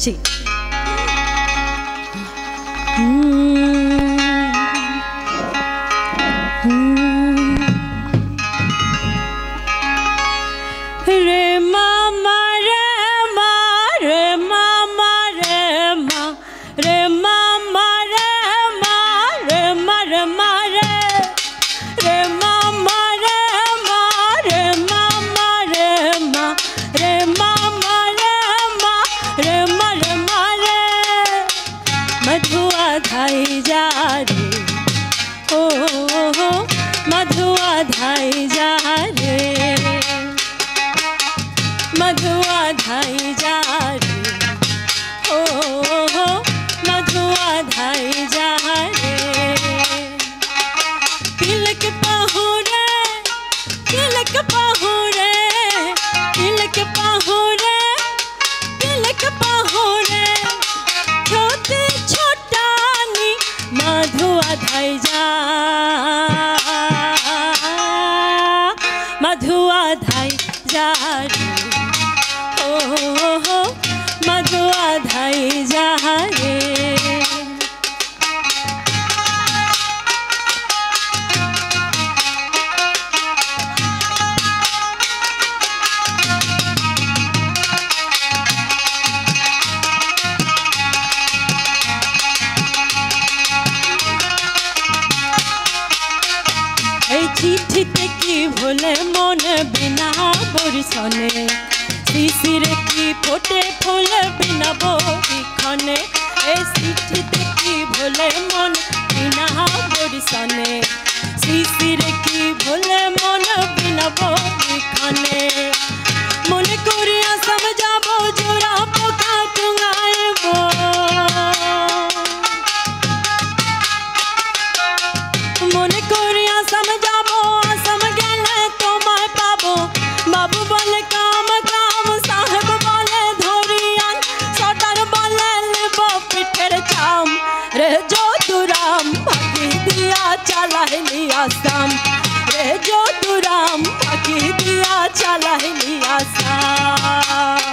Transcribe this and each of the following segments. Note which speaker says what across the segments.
Speaker 1: Sí. Re mama re ma re mama re ma re mama re ma re ma re ma re re mama re ma re mama re ma re mama re ma re ma re ma re madhuआ धाई जा रे ओ madhuआ धाई जा रे मधुआ धाई जा रे ओ मधुआ धाई जा रे तिलक पहुरे तिलक पहुरे तिलक पहुरे तिलक पहुरे छोटी छोटानी मधुआ धाई जा मधुआ धाई जा रे मधुआ धाई जा रे चिठिते की भोले मन बिना बरसने शिशिर की फोटे फूल बिना बोखने चिठिते की भोले मन बिना बरसने शिशिर की भोले मन बिना बोखने मन करिया समझाबो जोड़ा पोका टुंगाएबो मन करिया समझाबो असम गेले तुम्हें पाबो बाबू बोले काम काम साहेब बोले धोरियान सटर बोले लेबो पिठेर चाम रे जो तुराम भागी दिया चला लिया साम रे जो तुराम भागी दिया चला लिया साम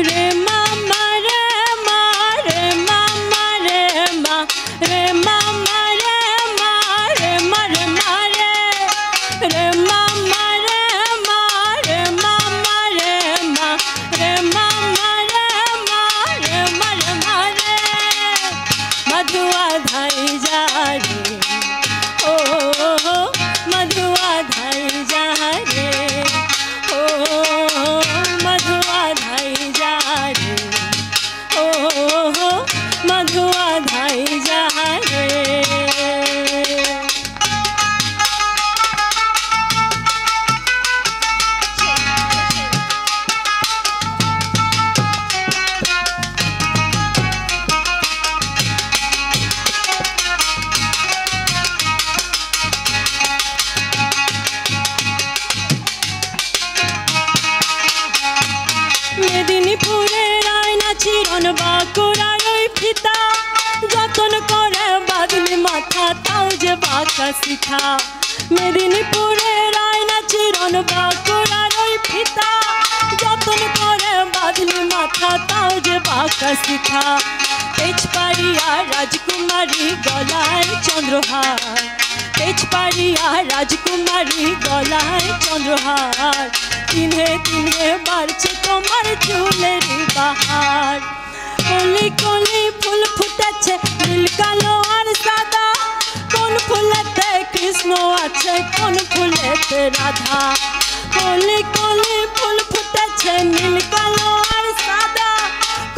Speaker 1: रे मामा रे मा रे मामा रे मा रे मामा रे मा रे मा रे मा रे रे मामा रे मा रे मामा रे मा रे मामा रे मा रे मा रे मा रे मधुआ धाई जा रे ओ मधुआ धाई जा रे ओ मधुआ धाई जा रे ओ मधुआ धाई जा रे মেদিনীপুরে রায়না চিরন বাঁকুড়ার ওই ফিতা যতন করে বাঁধলি মাথা তাও যে বাঁকা শিখা মেদিনীপুরে রায়না চিরন বাঁকুড়ার ওই ফিতা যতন করে বাঁধলি মাথা তাও যে বাঁকা শিখা তেজপাড়িয়া রাজকুমারী গলায় চন্দ্রহার তেজপাড়িয়া রাজকুমারী গলায় চন্দ্রহার তিনে তিনে বাড়ছে তোমার চুলের বাহার কলি কলি ফুল ফুটেছে নীল কালো আর সাদা কোন ফুলেতে কৃষ্ণ আছে কোন ফুলেতে রাধা কলি কলি ফুল ফুটেছে নীল কালো আর সাদা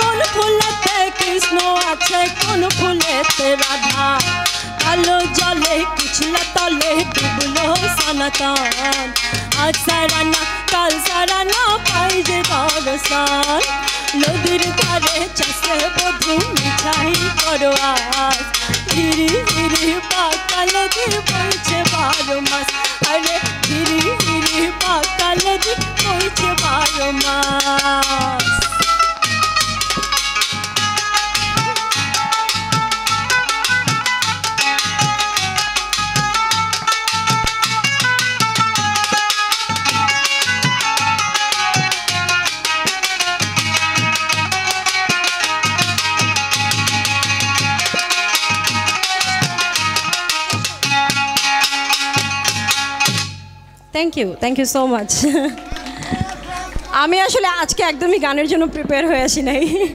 Speaker 1: কোন ফুলেতে কৃষ্ণ আছে কোন ফুলেতে রাধা কালো জলে কুচলা তলে ডুবলো সনাতন আজ সারানা কাল সারানা পাই যে বরসান নদীর ধারে চাষে বধূ মিঠাই করো আজ ধীরে ধীরে পাকালে দিয়ে বলছে বারো মাচ। Thank you so much. আমি আসলে আজকে একদমই গানের জন্য প্রিপেয়ার হয়ে আসি নাই।